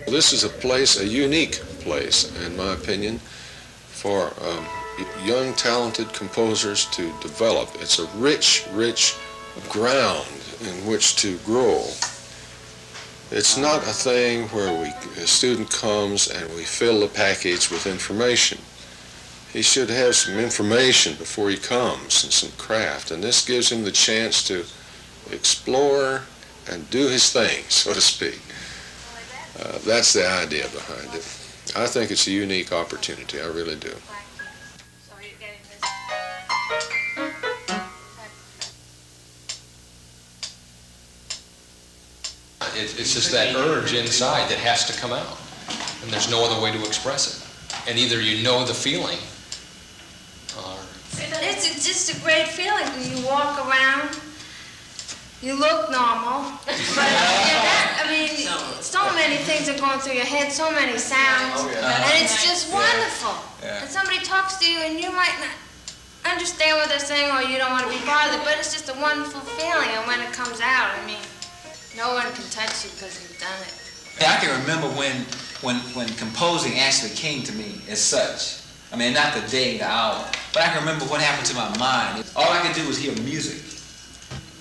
This is a place, a unique place, in my opinion, for young, talented composers to develop. It's a rich, rich ground in which to grow. It's not a thing where a student comes and we fill the package with information. He should have some information before he comes and some craft, and this gives him the chance to explore and do his thing, so to speak. That's the idea behind it. I think it's a unique opportunity, I really do. It's just that urge inside that has to come out, and there's no other way to express it. And either you know the feeling, or... It's just a great feeling when you walk around, you look normal, but I mean, so many things are going through your head, so many sounds, and it's just wonderful. And somebody talks to you and you might not understand what they're saying or you don't want to be bothered, but it's just a wonderful feeling, and when it comes out, I mean, no one can touch you because you've done it. I can remember when composing actually came to me as such. I mean, not the day, the hour, but I can remember what happened to my mind. All I could do was hear music.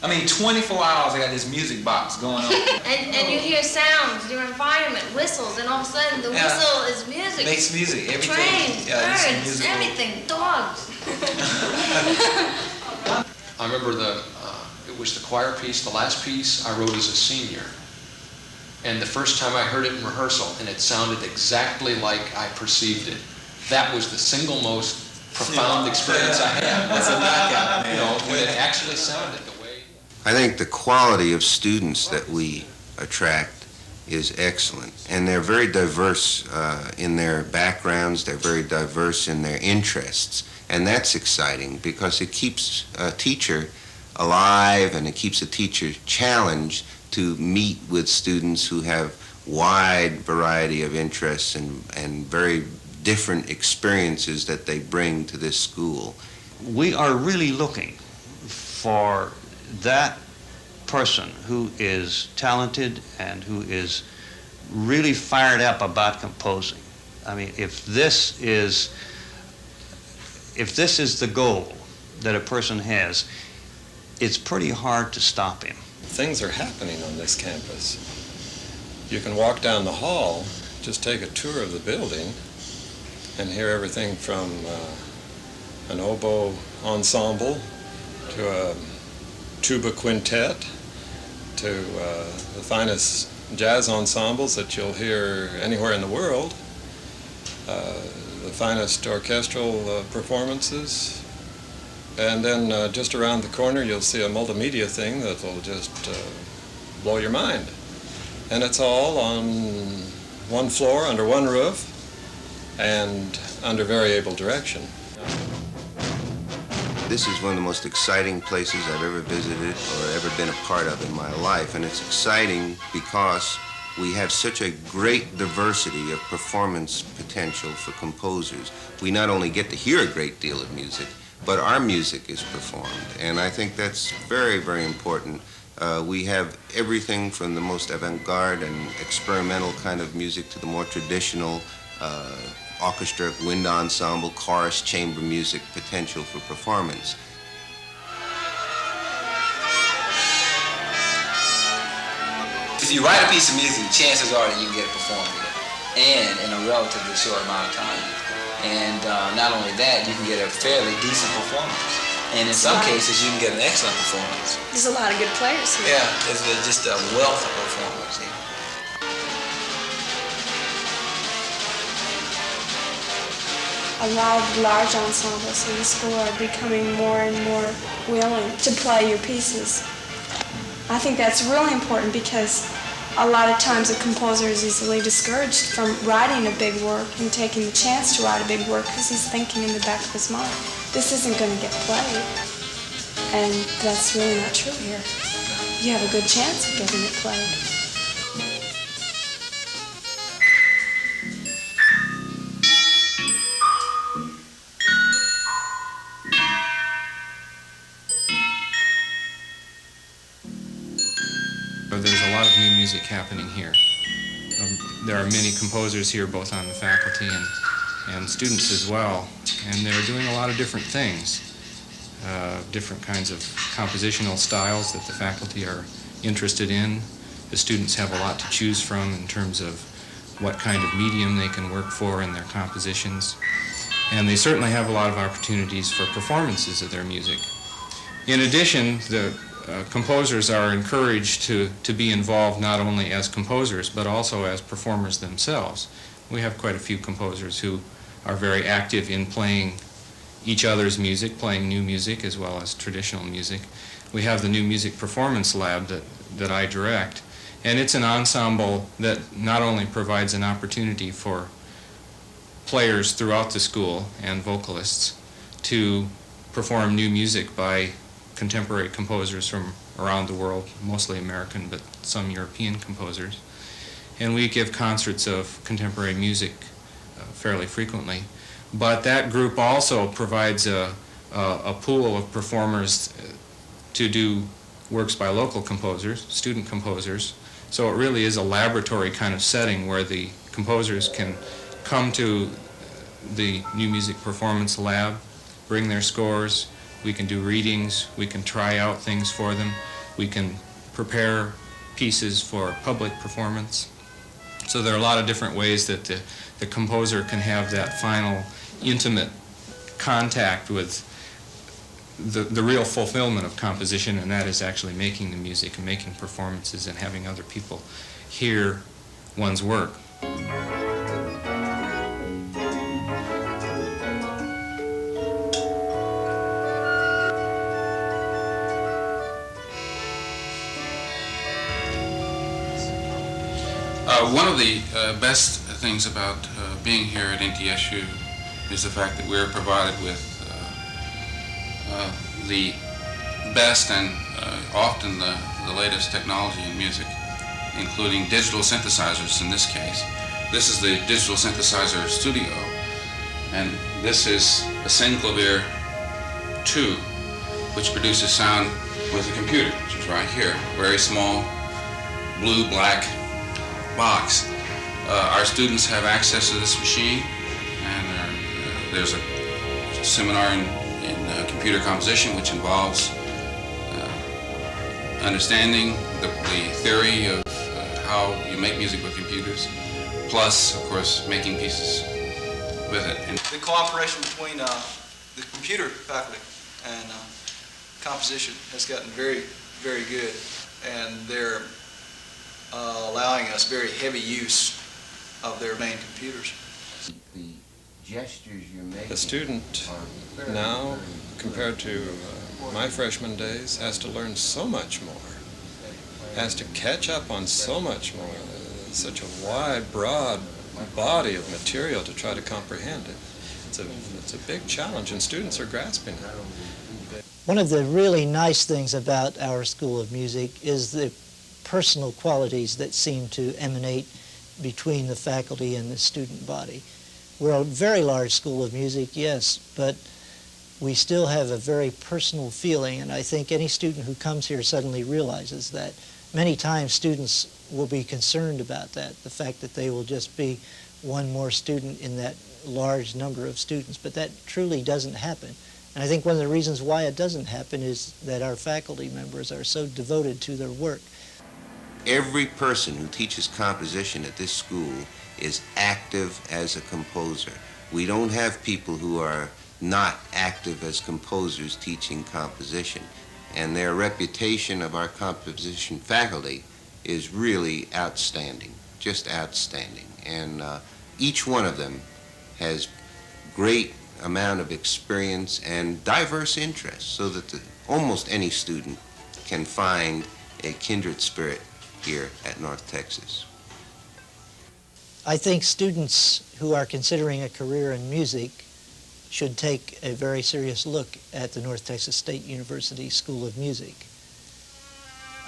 I mean, 24 hours I got this music box going on. and you hear sounds, your environment, whistles, and all of a sudden the whistle is music. Makes music, everything. Trains, birds, everything, dogs. I remember it was the choir piece, the last piece I wrote as a senior. And the first time I heard it in rehearsal, and it sounded exactly like I perceived it. That was the single most profound experience I had. That's a knockout, man. You know, when it actually sounded the way. I think the quality of students that we attract is excellent. And they're very diverse in their backgrounds, they're very diverse in their interests. And that's exciting because it keeps a teacher alive and it keeps a teacher challenged to meet with students who have wide variety of interests and very different experiences that they bring to this school. We are really looking for that person who is talented and who is really fired up about composing. I mean, if this is the goal that a person has, it's pretty hard to stop him. Things are happening on this campus. You can walk down the hall, just take a tour of the building, and hear everything from an oboe ensemble to a tuba quintet to the finest jazz ensembles that you'll hear anywhere in the world, the finest orchestral performances. And then just around the corner, you'll see a multimedia thing that will just blow your mind. And it's all on one floor, under one roof, and under very able direction. This is one of the most exciting places I've ever visited or ever been a part of in my life. And it's exciting because we have such a great diversity of performance potential for composers. We not only get to hear a great deal of music, but our music is performed, and I think that's very, very important. We have everything from the most avant-garde and experimental kind of music to the more traditional orchestra, wind ensemble, chorus, chamber music potential for performance. If you write a piece of music, chances are that you can get it performed here, and in a relatively short amount of time. And not only that, you can get a fairly decent performance. And in some cases, you can get an excellent performance. There's a lot of good players here. Yeah, there's just a wealth of performers here. A lot of large ensembles in the school are becoming more and more willing to play your pieces. I think that's really important because a lot of times a composer is easily discouraged from writing a big work and taking the chance to write a big work because he's thinking in the back of his mind, this isn't going to get played. And that's really not true here. You have a good chance of getting it played. There's a lot of new music happening here. there are many composers here, both on the faculty and students as well, and they're doing a lot of different things, different kinds of compositional styles that the faculty are interested in. The students have a lot to choose from in terms of what kind of medium they can work for in their compositions, and they certainly have a lot of opportunities for performances of their music. In addition, the composers are encouraged to be involved not only as composers but also as performers themselves. We have quite a few composers who are very active in playing each other's music, playing new music as well as traditional music. We have the New Music Performance Lab that I direct, and it's an ensemble that not only provides an opportunity for players throughout the school and vocalists to perform new music by contemporary composers from around the world, mostly American, but some European composers. And we give concerts of contemporary music fairly frequently. But that group also provides a pool of performers to do works by local composers, student composers. So it really is a laboratory kind of setting where the composers can come to the New Music Performance Lab, bring their scores. We can do readings, we can try out things for them, we can prepare pieces for public performance. So there are a lot of different ways that the composer can have that final intimate contact with the real fulfillment of composition, and that is actually making the music and making performances and having other people hear one's work. One of the best things about being here at NTSU is the fact that we're provided with the best and often the latest technology in music, including digital synthesizers in this case. This is the digital synthesizer studio, and this is a Synclavier 2, which produces sound with a computer, which is right here, very small, blue-black box. Our students have access to this machine, and there's a seminar in computer composition which involves understanding the theory of how you make music with computers, plus, of course, making pieces with it. And the cooperation between the computer faculty and composition has gotten very, very good, and they're allowing us very heavy use of their main computers. The gestures you're making. The student now, compared to my freshman days, has to learn so much more, has to catch up on so much more, such a wide, broad body of material to try to comprehend it. It's a big challenge, and students are grasping it. One of the really nice things about our School of Music is the personal qualities that seem to emanate between the faculty and the student body. We're a very large school of music, yes, but we still have a very personal feeling, and I think any student who comes here suddenly realizes that. Many times students will be concerned about that, the fact that they will just be one more student in that large number of students, but that truly doesn't happen. And I think one of the reasons why it doesn't happen is that our faculty members are so devoted to their work. Every person who teaches composition at this school is active as a composer. We don't have people who are not active as composers teaching composition. And their reputation of our composition faculty is really outstanding, just outstanding. And each one of them has great amount of experience and diverse interests, so that almost any student can find a kindred spirit here at North Texas. I think students who are considering a career in music should take a very serious look at the North Texas State University School of Music.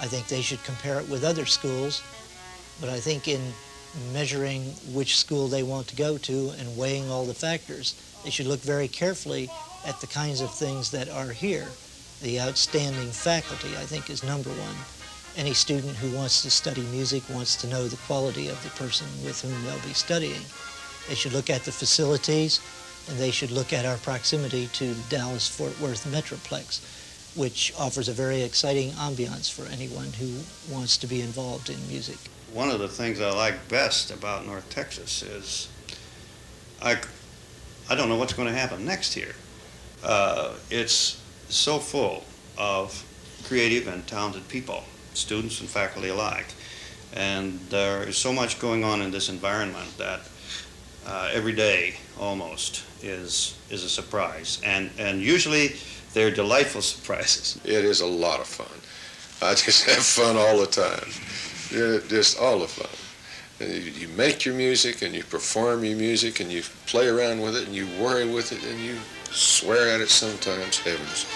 I think they should compare it with other schools, but I think in measuring which school they want to go to and weighing all the factors, they should look very carefully at the kinds of things that are here. The outstanding faculty, I think, is number one. Any student who wants to study music wants to know the quality of the person with whom they'll be studying. They should look at the facilities, and they should look at our proximity to the Dallas-Fort Worth Metroplex, which offers a very exciting ambiance for anyone who wants to be involved in music. One of the things I like best about North Texas is I don't know what's going to happen next year. It's so full of creative and talented people, students and faculty alike. And there is so much going on in this environment that every day almost is a surprise. And usually they're delightful surprises. It is a lot of fun. I just have fun all the time. Yeah, just all the fun. You make your music and you perform your music and you play around with it and you worry with it and you swear at it sometimes, heavens.